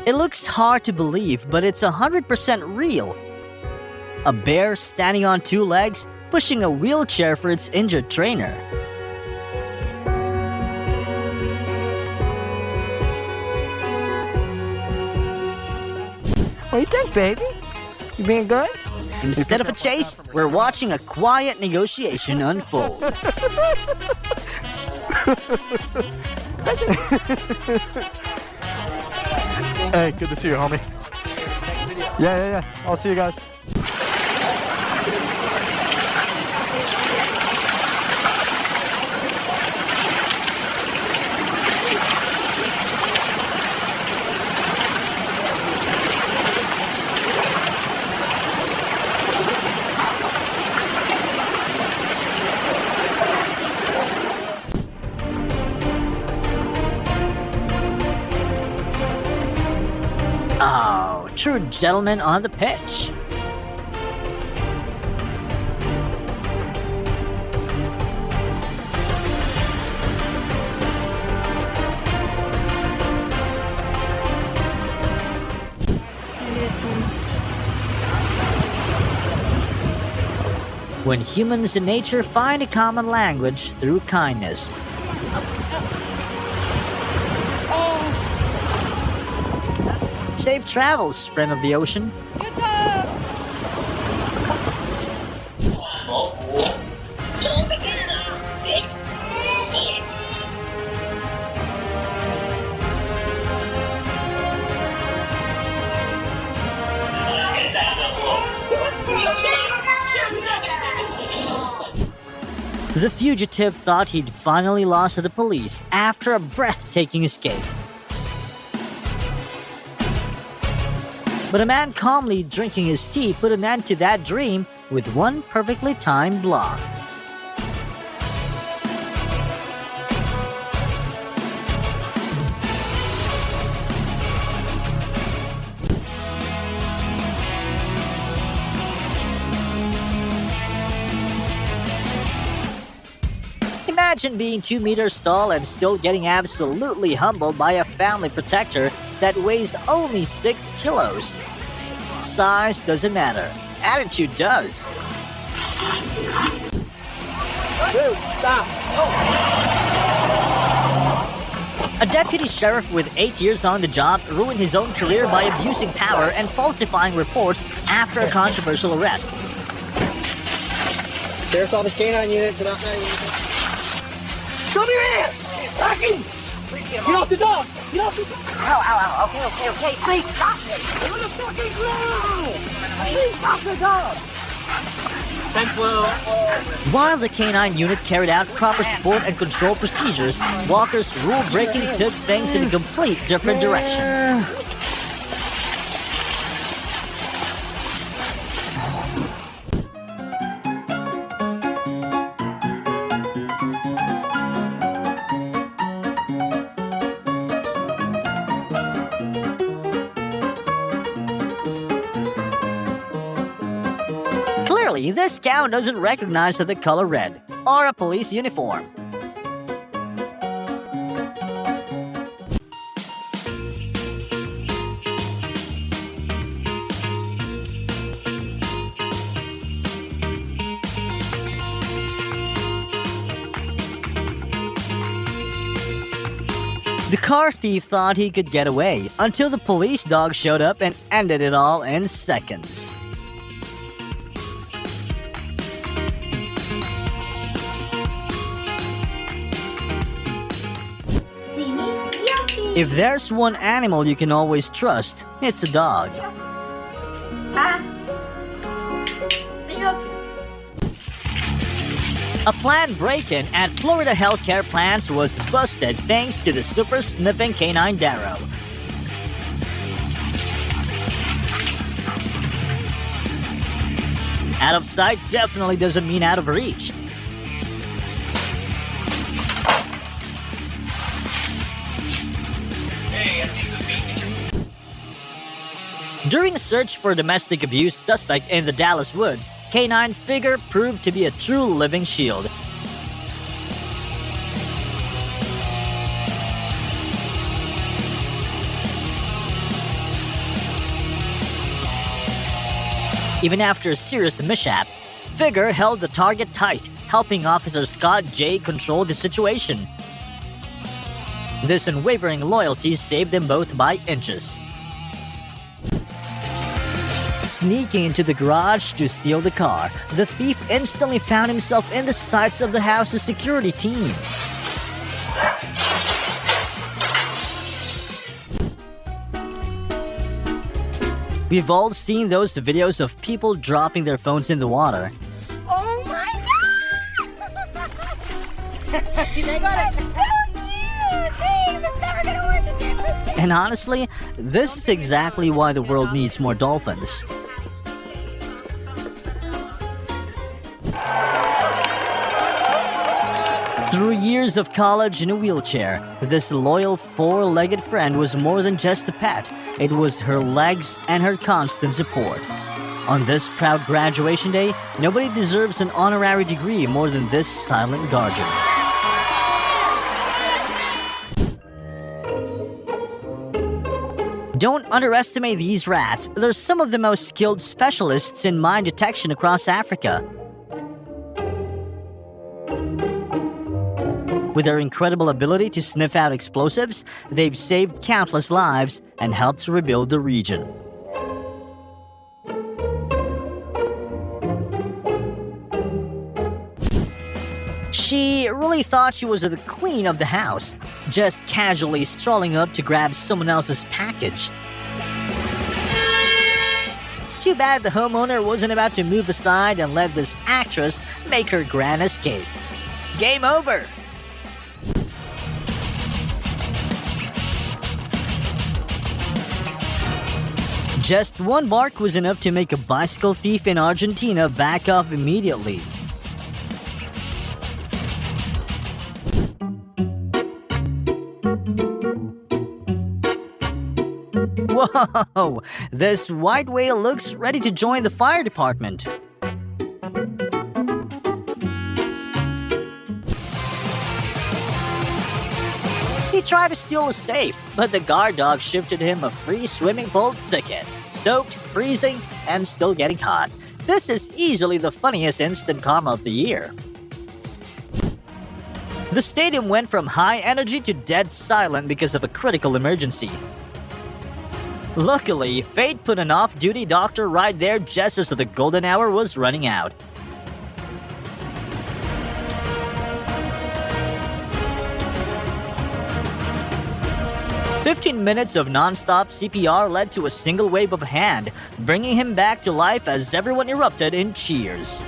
It looks hard to believe, but it's 100% real. A bear standing on two legs, pushing a wheelchair for its injured trainer. What do you think, baby? You being good? Instead of a chase, we're watching a quiet negotiation unfold. Hey, good to see you, homie. Yeah. I'll see you guys. Oh, true gentleman on the pitch. When humans and nature find a common language through kindness. Safe travels, friend of the ocean. The fugitive thought he'd finally lost to the police after a breathtaking escape. But a man calmly drinking his tea put an end to that dream with one perfectly timed block. Imagine being 2 meters tall and still getting absolutely humbled by a family protector that weighs only 6 kilos. Size doesn't matter. Attitude does. Dude, stop. A deputy sheriff with 8 years on the job ruined his own career by abusing power and falsifying reports after a controversial arrest. Sheriff's Office Canine Unit. Show me your hands! Rocky! Get off the dog! Get off the dog! Ow. Okay. Please stop it. On the fucking ground! Please stop the dog! 10-12. While the canine unit carried out proper support and control procedures, Walker's rule-breaking took things in a complete different direction. Clearly, this cow doesn't recognize the color red or a police uniform. The car thief thought he could get away until the police dog showed up and ended it all in seconds. If there's one animal you can always trust, it's a dog. A planned break-in at Florida healthcare plants was busted thanks to the super-sniffing canine Darrow. Out of sight definitely doesn't mean out of reach. During a search for a domestic abuse suspect in the Dallas woods, canine figure proved to be a true living shield. Even after a serious mishap, Figure held the target tight, helping Officer Scott J control the situation. This unwavering loyalty saved them both by inches. Sneaking into the garage to steal the car, the thief instantly found himself in the sights of the house's security team. We've all seen those videos of people dropping their phones in the water. Oh my god! They got it! It's never gonna work again! And honestly, this is exactly why the world needs more dolphins. Through years of college in a wheelchair, this loyal four-legged friend was more than just a pet. It was her legs and her constant support. On this proud graduation day, nobody deserves an honorary degree more than this silent guardian. Don't underestimate these rats. They're some of the most skilled specialists in mine detection across Africa. With their incredible ability to sniff out explosives, they've saved countless lives and helped to rebuild the region. She really thought she was the queen of the house, just casually strolling up to grab someone else's package. Too bad the homeowner wasn't about to move aside and let this actress make her grand escape. Game over! Just one bark was enough to make a bicycle thief in Argentina back off immediately. Whoa! This white whale looks ready to join the fire department. He tried to steal a safe, but the guard dog shifted him a free swimming pool ticket. Soaked, freezing, and still getting hot. This is easily the funniest instant karma of the year. The stadium went from high energy to dead silent because of a critical emergency. Luckily, fate put an off-duty doctor right there just as the golden hour was running out. "15 minutes of non-stop CPR led to a single wave of a hand, bringing him back to life as everyone erupted in cheers.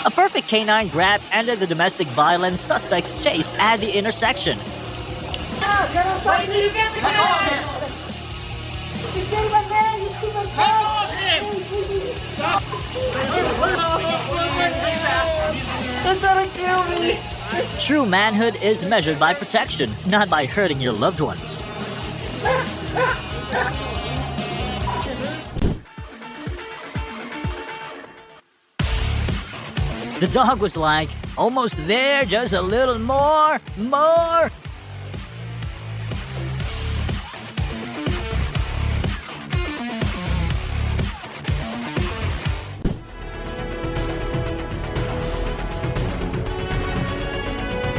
A perfect canine grab ended the domestic violence suspect's chase at the intersection. True manhood is measured by protection, not by hurting your loved ones. The dog was like, almost there, just a little more.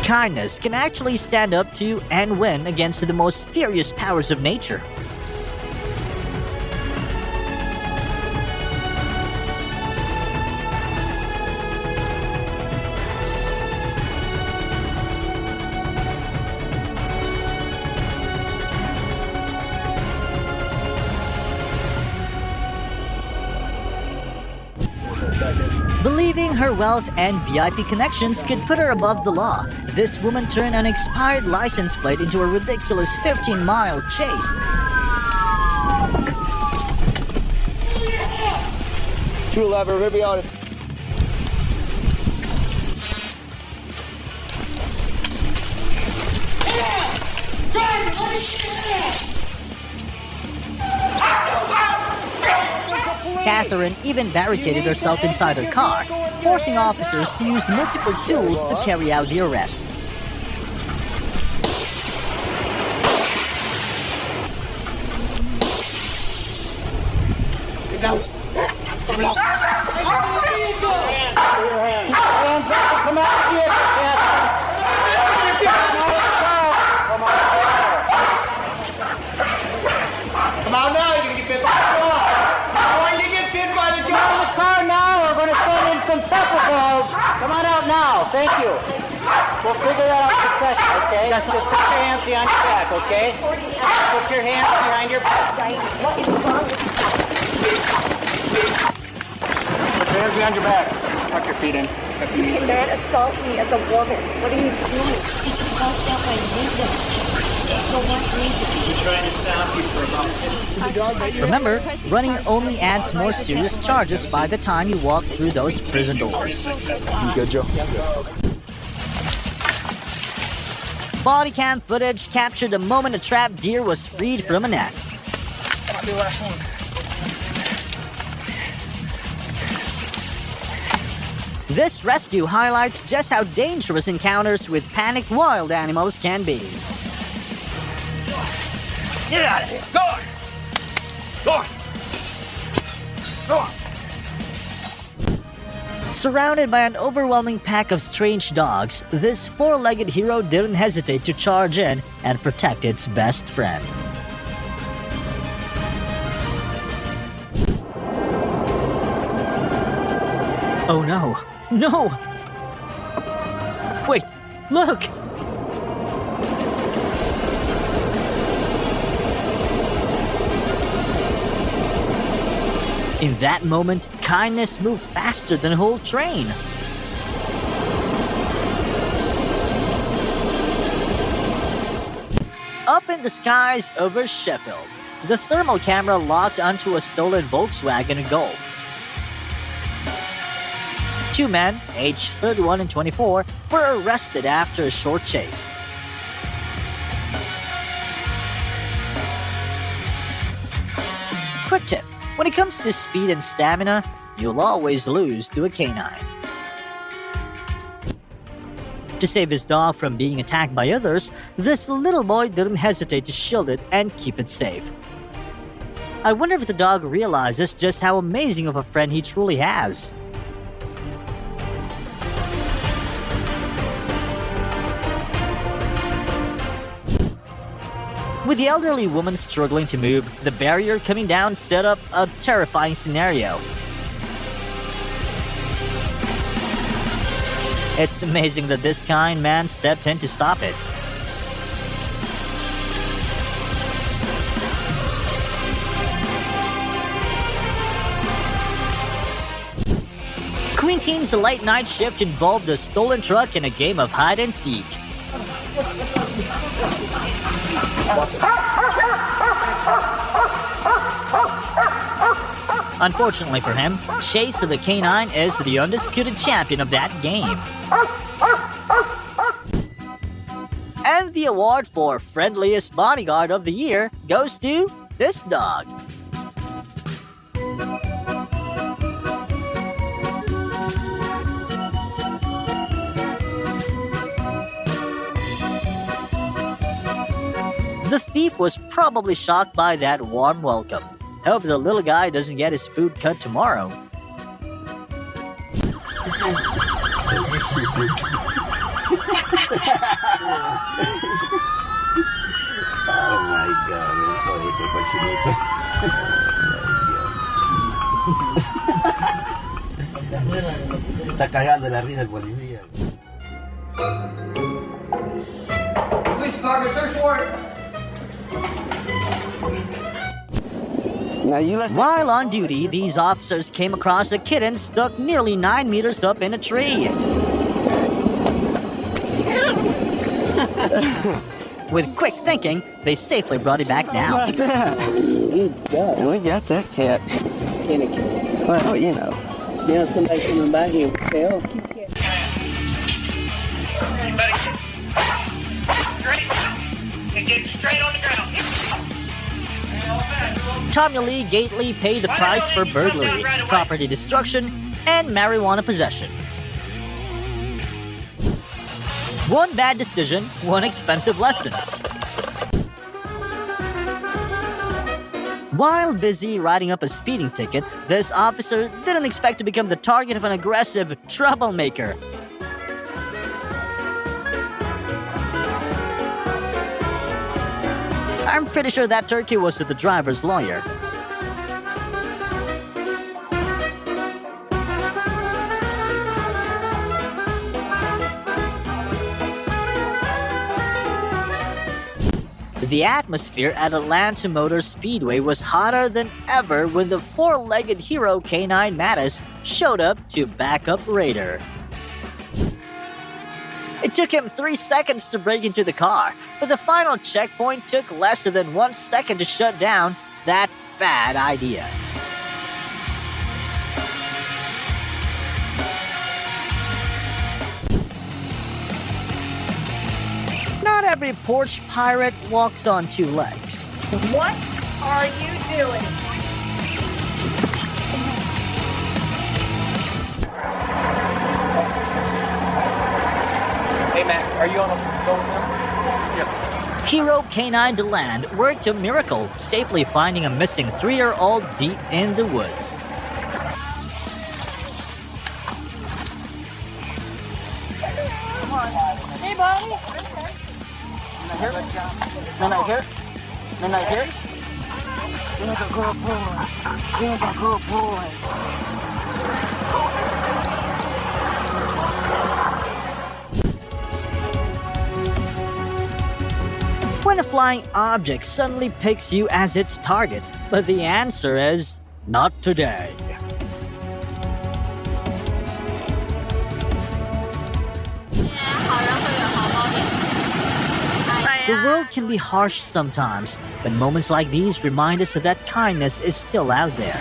Kindness can actually stand up to and win against the most furious powers of nature. Believing her wealth and VIP connections could put her above the law, this woman turned an expired license plate into a ridiculous 15-mile chase. Two lever, we'll be on it. Catherine even barricaded herself inside her car, forcing officers to use multiple tools to carry out the arrest. Come on now, you can get bit by the jaw. You're going to get bit by the jaw. The car now. We're going to send in some pepper balls. Come on out now. Thank you. We'll figure that out in a second, okay? Just put your hands behind your back, okay? Put your hands behind your back. What is wrong with Put your hands behind your back. Tuck your feet in. you? You cannot assault me as a woman. What are you doing? He just bounced out my window. For what reason? We're trying to stop you for a moment. Remember, running only adds more serious charges by the time you walk through those prison doors. You good, Joe? Body cam footage captured the moment a trapped deer was freed from a net. Might be the last one. This rescue highlights just how dangerous encounters with panicked wild animals can be. Get out of here. Go on. Go on. Go on. Surrounded by an overwhelming pack of strange dogs, this four-legged hero didn't hesitate to charge in and protect its best friend. Oh no! No! Wait, look! In that moment, kindness moved faster than a whole train. Up in the skies over Sheffield, the thermal camera locked onto a stolen Volkswagen Golf. Two men, aged 31 and 24, were arrested after a short chase. Quick tip. When it comes to speed and stamina, you'll always lose to a canine. To save his dog from being attacked by others, this little boy didn't hesitate to shield it and keep it safe. I wonder if the dog realizes just how amazing of a friend he truly has. With the elderly woman struggling to move, the barrier coming down set up a terrifying scenario. It's amazing that this kind man stepped in to stop it. Queen Teen's late night shift involved a stolen truck and a game of hide and seek. Unfortunately for him, Chase the Canine is the undisputed champion of that game. And the award for Friendliest Bodyguard of the Year goes to this dog. The thief was probably shocked by that warm welcome. Hope the little guy doesn't get his food cut tomorrow. Oh my God, este cochinito. Está cagando la risa el policía. Police department, search warrant. While on duty, these officers came across a kitten stuck nearly 9 meters up in a tree. With quick thinking, they safely brought it back down. We got that cat. Skinny cat. Well, you know. You know, somebody coming by here would say, oh, keep cat. Everybody, straight and get straight on the ground. Tommy Lee Gately paid the price for burglary, property destruction, and marijuana possession. One bad decision, one expensive lesson. While busy writing up a speeding ticket, this officer didn't expect to become the target of an aggressive troublemaker. I'm pretty sure that turkey was the driver's lawyer. The atmosphere at Atlanta Motor Speedway was hotter than ever when the four-legged hero K9 Mattis showed up to back up Raider. It took him 3 seconds to break into the car, but the final checkpoint took less than 1 second to shut down that bad idea. Not every porch pirate walks on 2 legs. What are you doing? Hey, Matt, are you on the phone now? Yeah. Hero K9 DeLand worked a miracle, safely finding a missing 3-year-old deep in the woods. Hey, buddy. Midnight here? Midnight here? Here's a good boy. Here's a good boy. When a flying object suddenly picks you as its target, but the answer is not today. The world can be harsh sometimes, but moments like these remind us that kindness is still out there.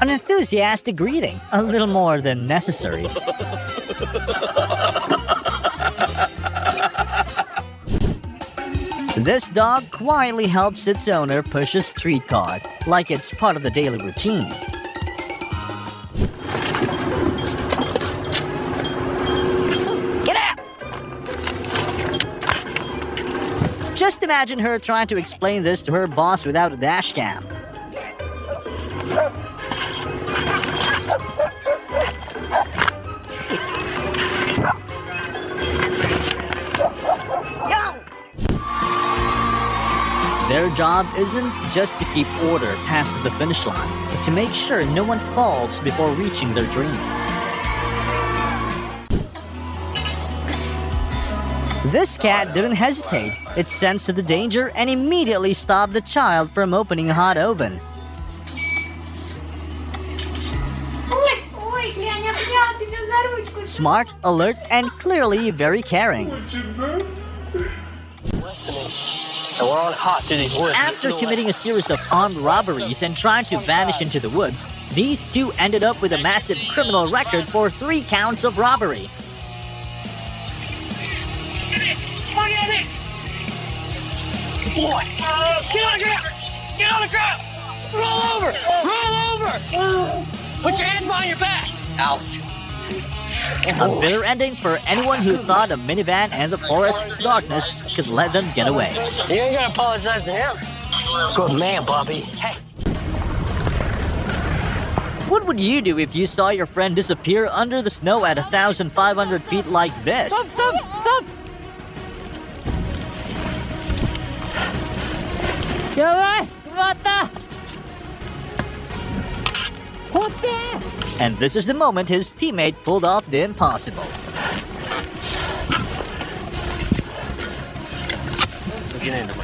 An enthusiastic greeting, a little more than necessary. This dog quietly helps its owner push a street cart, like it's part of the daily routine. Get out! Just imagine her trying to explain this to her boss without a dash cam. Their job isn't just to keep order past the finish line, but to make sure no one falls before reaching their dream. This cat didn't hesitate. It sensed the danger and immediately stopped the child from opening a hot oven. Smart, alert, and clearly very caring. And we're on hot through these woods. After committing a series of armed robberies and trying to vanish into the woods, these two ended up with a massive criminal record for 3 counts of robbery. Boy, get on the ground! Get on the ground! Roll over! Roll over! Put your hands behind your back! Ouch. A bitter ending for anyone who thought a minivan and the forest's darkness could let them get away. You ain't gonna apologize to him. Good man, Bobby. Hey. What would you do if you saw your friend disappear under the snow at 1,500 feet like this? Stop! Stop! And this is the moment his teammate pulled off the impossible. Get in there.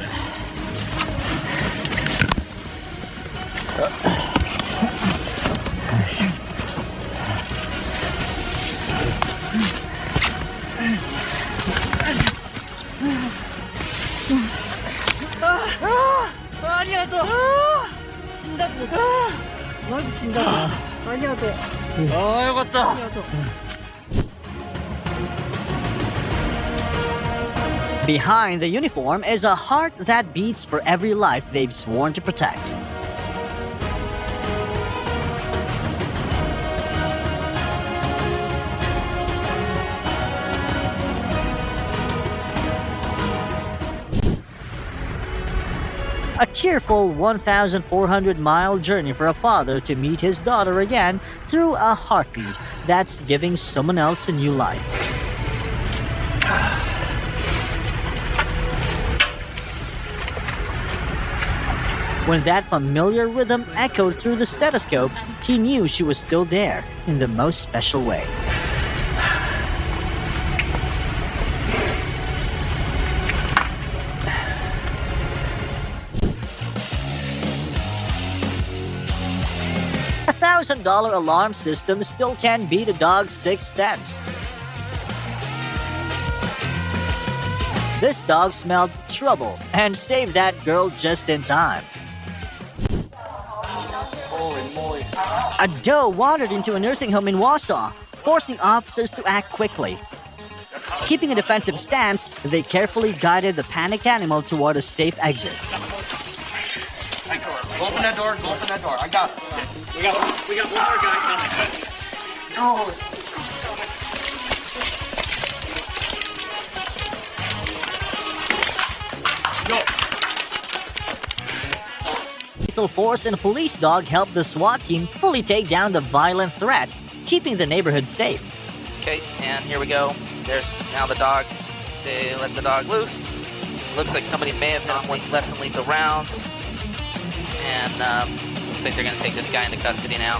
Behind the uniform is a heart that beats for every life they've sworn to protect. A tearful 1,400-mile journey for a father to meet his daughter again through a heartbeat that's giving someone else a new life. When that familiar rhythm echoed through the stethoscope, he knew she was still there in the most special way. $1,000 alarm system still can't beat a dog's sixth sense. This dog smelled trouble and saved that girl just in time. A doe wandered into a nursing home in Wausau, forcing officers to act quickly. Keeping a defensive stance, they carefully guided the panicked animal toward a safe exit. Go open that door, go open that door. I got it. We got one more guy coming. Lethal force and a police dog helped the SWAT team fully take down the violent threat, keeping the neighborhood safe. Okay, and here we go. There's now the dogs. They let the dog loose. Looks like somebody may have hit him with less than lethal rounds. And looks like they're going to take this guy into custody now.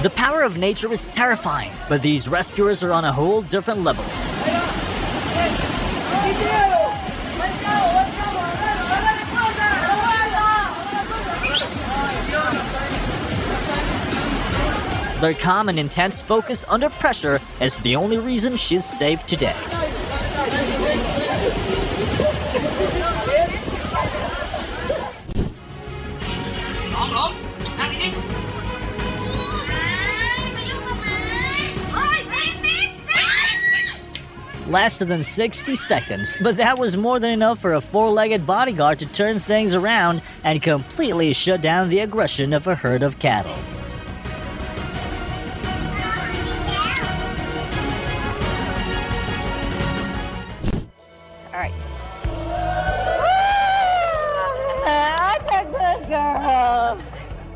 The power of nature is terrifying, but these rescuers are on a whole different level. Their calm and intense focus under pressure is the only reason she's safe today. Less than 60 seconds, but that was more than enough for a four-legged bodyguard to turn things around and completely shut down the aggression of a herd of cattle. Alright. That's a good girl.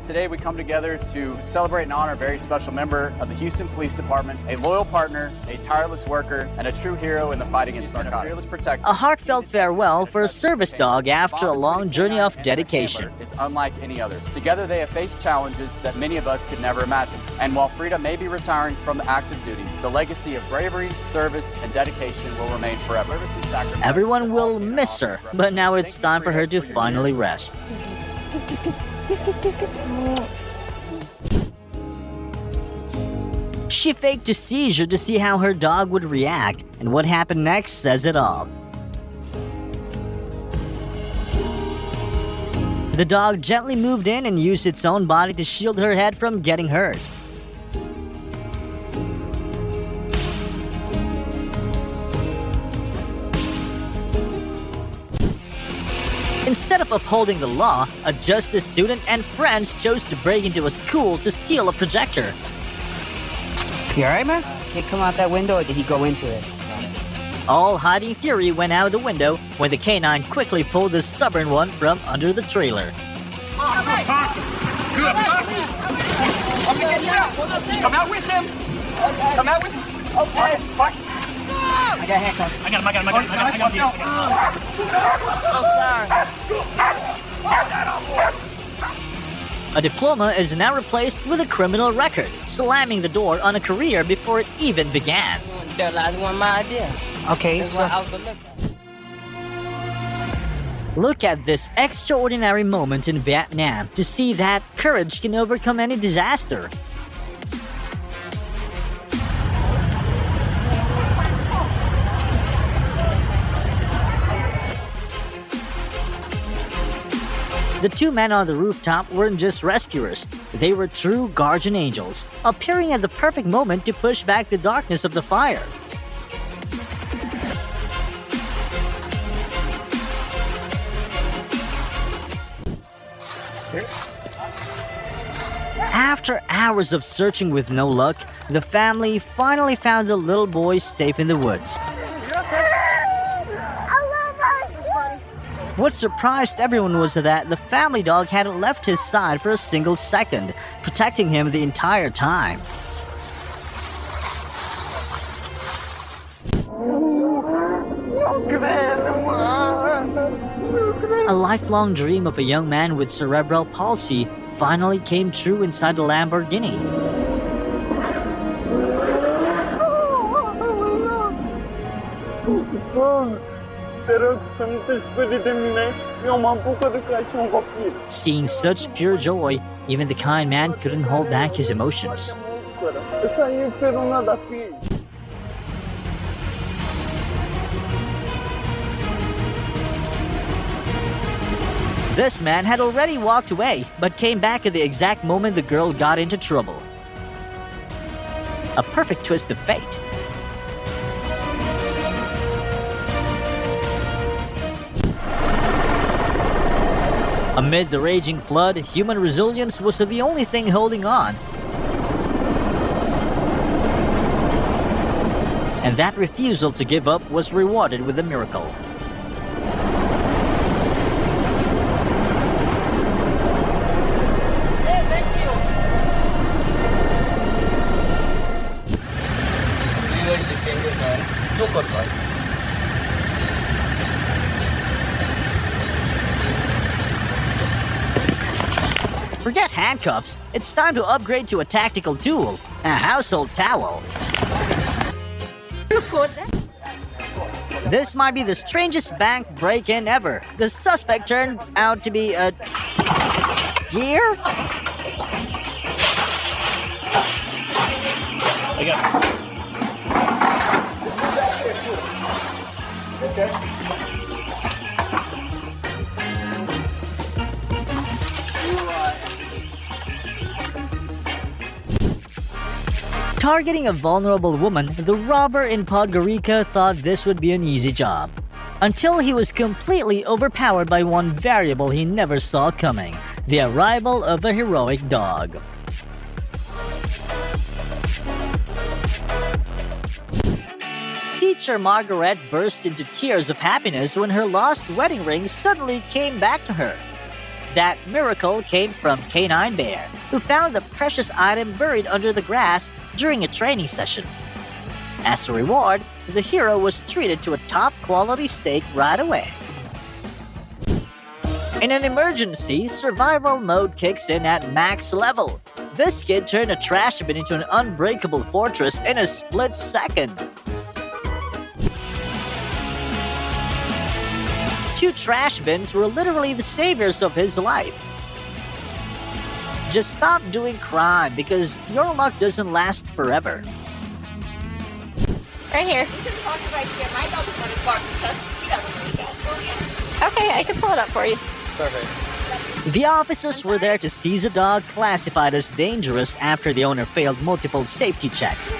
Today we come together to celebrate and honor a very special member of the Houston Police Department, a loyal partner, a tireless worker, and a true hero in the fight against narcotics. Fearless protector. A heartfelt farewell for a service dog after a long journey of dedication. Is unlike any other. Together they have faced challenges that many of us could never imagine. And while Frida may be retiring from active duty, the legacy of bravery, service, and dedication will remain forever. Everyone will miss her, but now it's time for her to finally rest. She faked a seizure to see how her dog would react, and what happened next says it all. The dog gently moved in and used its own body to shield her head from getting hurt. Instead of upholding the law, a justice student and friends chose to break into a school to steal a projector. You alright, man? Did he come out that window or did he go into it? All hiding theory went out the window when the canine quickly pulled the stubborn one from under the trailer. Come out with him. Come out with him. Okay. I got handcuffs. I got A diploma is now replaced with a criminal record, slamming the door on a career before it even began. That was my idea. Okay, That's so... what I was looking at. Look at this extraordinary moment in Vietnam to see that courage can overcome any disaster. The two men on the rooftop weren't just rescuers, they were true guardian angels, appearing at the perfect moment to push back the darkness of the fire. After hours of searching with no luck, the family finally found the little boy safe in the woods. What surprised everyone was that the family dog hadn't left his side for a single second, protecting him the entire time. A lifelong dream of a young man with cerebral palsy finally came true inside the Lamborghini. Seeing such pure joy, even the kind man couldn't hold back his emotions. This man had already walked away, but came back at the exact moment the girl got into trouble. A perfect twist of fate. Amid the raging flood, human resilience was the only thing holding on. And that refusal to give up was rewarded with a miracle. Forget handcuffs. It's time to upgrade to a tactical tool, a household towel. This might be the strangest bank break-in ever. The suspect turned out to be a deer? I got it. Targeting a vulnerable woman, the robber in Podgorica thought this would be an easy job. Until he was completely overpowered by one variable he never saw coming: the arrival of a heroic dog. Teacher Margaret burst into tears of happiness when her lost wedding ring suddenly came back to her. That miracle came from Canine Bear, who found the precious item buried under the grass during a training session. As a reward, the hero was treated to a top-quality steak right away. In an emergency, survival mode kicks in at max level. This kid turned a trash bin into an unbreakable fortress in a split second. 2 trash bins were literally the saviors of his life. Just stop doing crime, because your luck doesn't last forever. Right here. You can park it right here. My dog is going to park because he doesn't really gas. So yeah. Okay, I can pull it up for you. Perfect. The officers were there to seize a dog classified as dangerous after the owner failed multiple safety checks.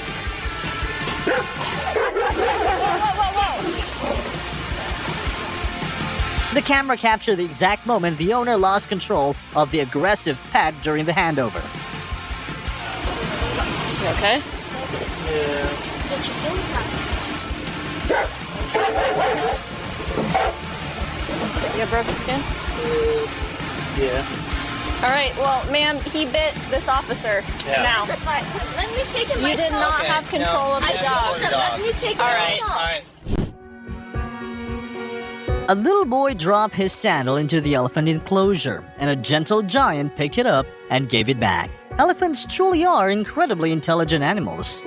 The camera captured the exact moment the owner lost control of the aggressive pet during the handover. You okay? Yeah. You got broken skin? Yeah. Alright, well, ma'am, he bit this officer. Yeah. Now. Let me take him You did not myself. have control of the dog. Let me take him Alright. myself. A little boy dropped his sandal into the elephant enclosure, and a gentle giant picked it up and gave it back. Elephants truly are incredibly intelligent animals.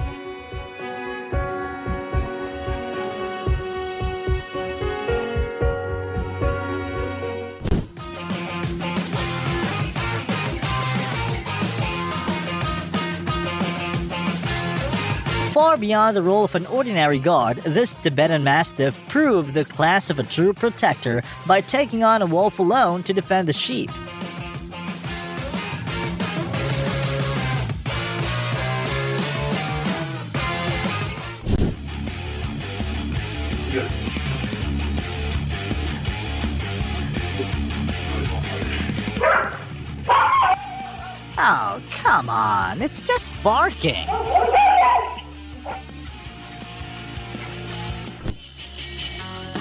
Far beyond the role of an ordinary guard, this Tibetan Mastiff proved the class of a true protector by taking on a wolf alone to defend the sheep. Oh, come on. It's just barking.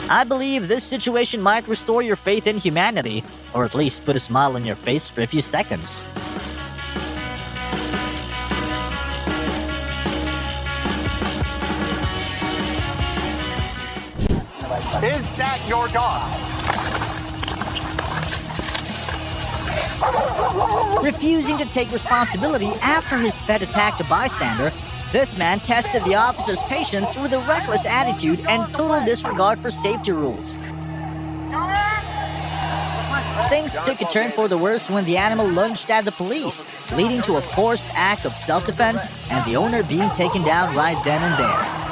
I believe this situation might restore your faith in humanity, or at least put a smile on your face for a few seconds. Is that your dog? Refusing to take responsibility after his pet attacked a bystander, this man tested the officer's patience with a reckless attitude and total disregard for safety rules. Things took a turn for the worse when the animal lunged at the police, leading to a forced act of self-defense and the owner being taken down right then and there.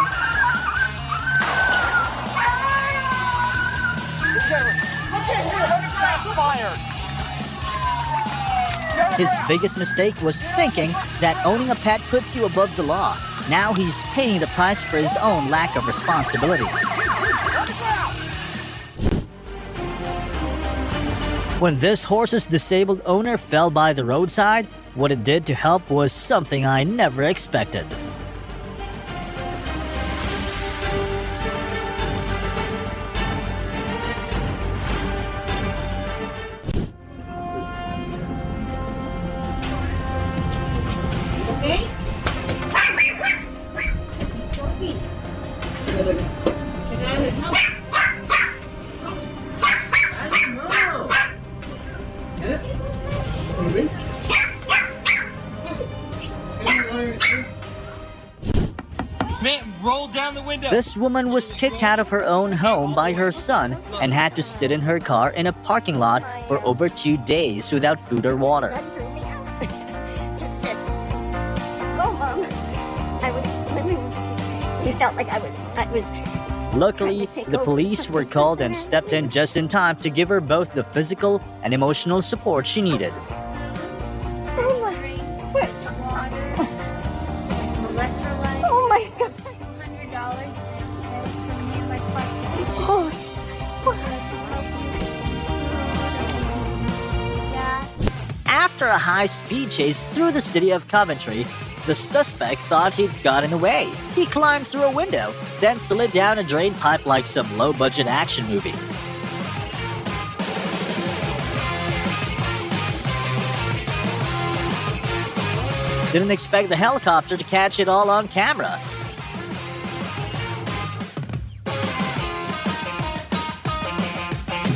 His biggest mistake was thinking that owning a pet puts you above the law. Now he's paying the price for his own lack of responsibility. When this horse's disabled owner fell by the roadside, what it did to help was something I never expected. Roll down the window. This woman was kicked out of her own home by her son and had to sit in her car in a parking lot for over 2 days without food or water. Just sit. Go, Mom. I was living. He felt like I was. Luckily, the police were called and stepped in just in time to give her both the physical and emotional support she needed. Oh my. Oh my God. After a high-speed chase through the city of Coventry, the suspect thought he'd gotten away. He climbed through a window, then slid down a drain pipe like some low-budget action movie. Didn't expect the helicopter to catch it all on camera.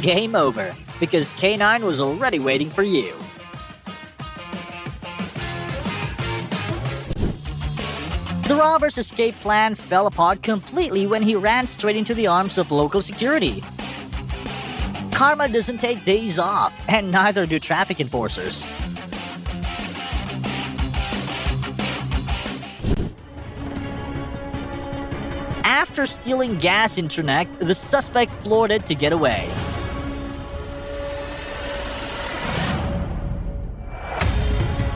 Game over, because K9 was already waiting for you. The robber's escape plan fell apart completely when he ran straight into the arms of local security. Karma doesn't take days off, and neither do traffic enforcers. After stealing gas in Trineck, the suspect floored it to get away.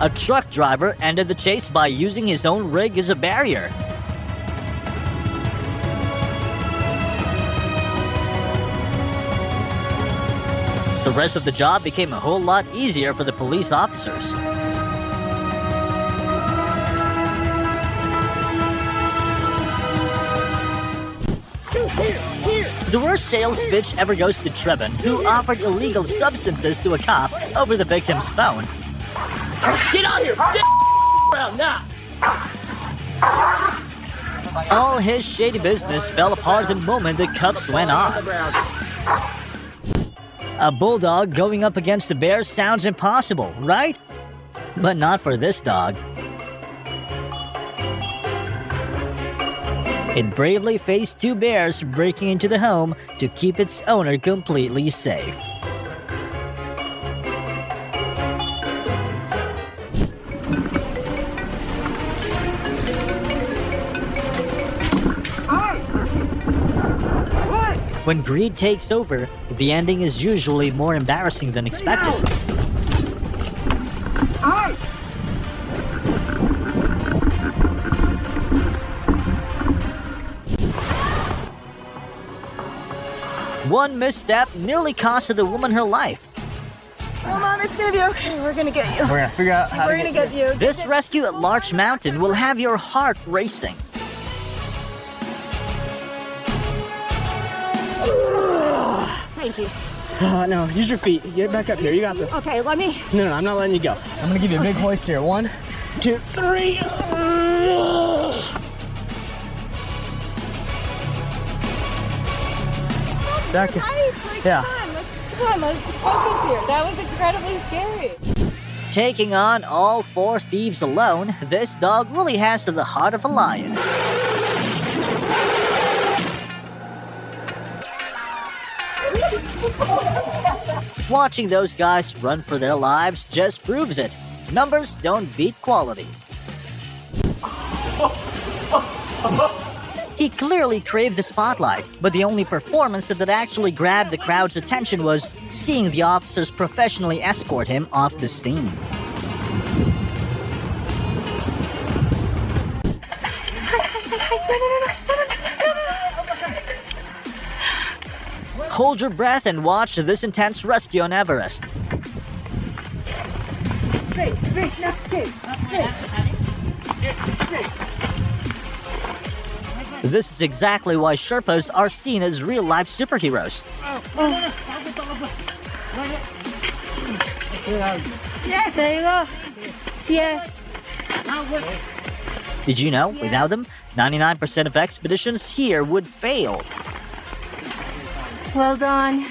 A truck driver ended the chase by using his own rig as a barrier. The rest of the job became a whole lot easier for the police officers. The worst sales pitch ever goes to Trevin, who offered illegal substances to a cop over the victim's phone. Get out here! Get around now! All his shady business fell apart the moment the cuffs went on. A bulldog going up against a bear sounds impossible, right? But not for this dog. It bravely faced 2 bears breaking into the home to keep its owner completely safe. When greed takes over, the ending is usually more embarrassing than expected. One misstep nearly costed the woman her life. Oh, Mommy! It's gonna be okay. We're gonna get you. We're gonna figure out how We're to gonna get get you. This rescue at Larch Mountain will have your heart racing. Thank you. No, use your feet. Get back up here. You got this. Okay, let me. No, I'm not letting you go. I'm gonna give you a big hoist here. 1, 2, 3. Back. Yeah. Come on, let's focus here. That was incredibly scary. Taking on all 4 thieves alone, this dog really has the heart of a lion. Watching those guys run for their lives just proves it. Numbers don't beat quality. He clearly craved the spotlight, but the only performance that actually grabbed the crowd's attention was seeing the officers professionally escort him off the scene. Hold your breath and watch this intense rescue on Everest. This is exactly why Sherpas are seen as real-life superheroes. Yeah, there you go. Yeah. Did you know, without them, 99% of expeditions here would fail? Well done.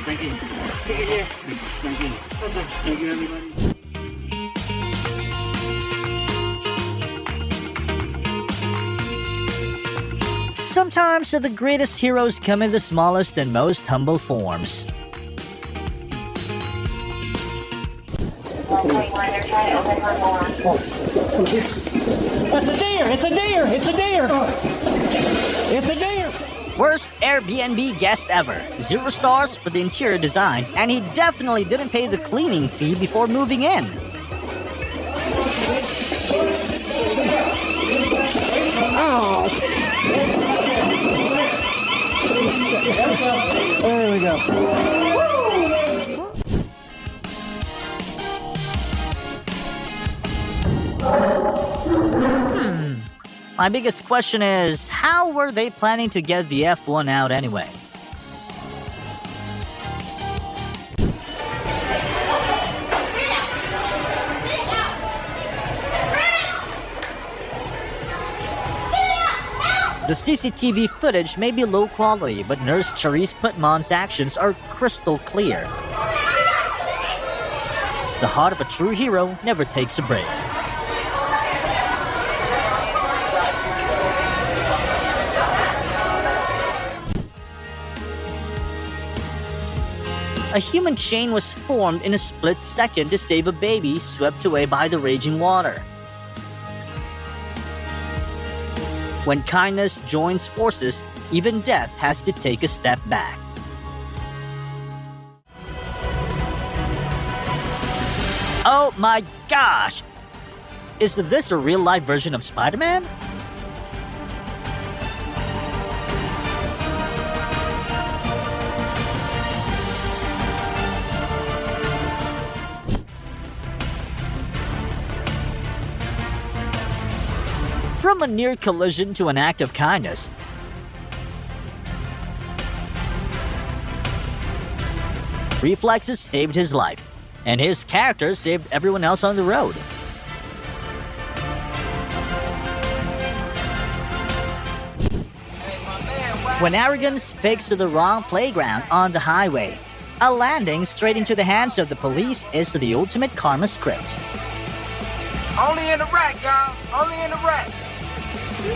Thank you. Take it here. Thank you. Thank you, everybody. Sometimes the greatest heroes come in the smallest and most humble forms. It's a deer! It's a deer! It's a deer! It's a deer! Worst Airbnb guest ever. 0 stars for the interior design, and he definitely didn't pay the cleaning fee before moving in. Oh. There we go. My biggest question is, how were they planning to get the F1 out anyway? The CCTV footage may be low quality, but Nurse Charisse Putman's actions are crystal clear. The heart of a true hero never takes a break. A human chain was formed in a split second to save a baby swept away by the raging water. When kindness joins forces, even death has to take a step back. Oh my gosh! Is this a real-life version of Spider-Man? From a near collision to an act of kindness, reflexes saved his life, and his character saved everyone else on the road. When arrogance picks the wrong playground on the highway, a landing straight into the hands of the police is the ultimate karma script. Only in the rack, y'all. Only in the rack. Boy,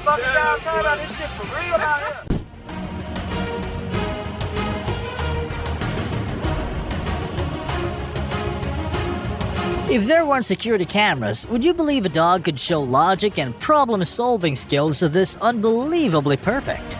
fuck y'all talking about this shit for real out here. If there weren't security cameras, would you believe a dog could show logic and problem-solving skills this unbelievably perfect?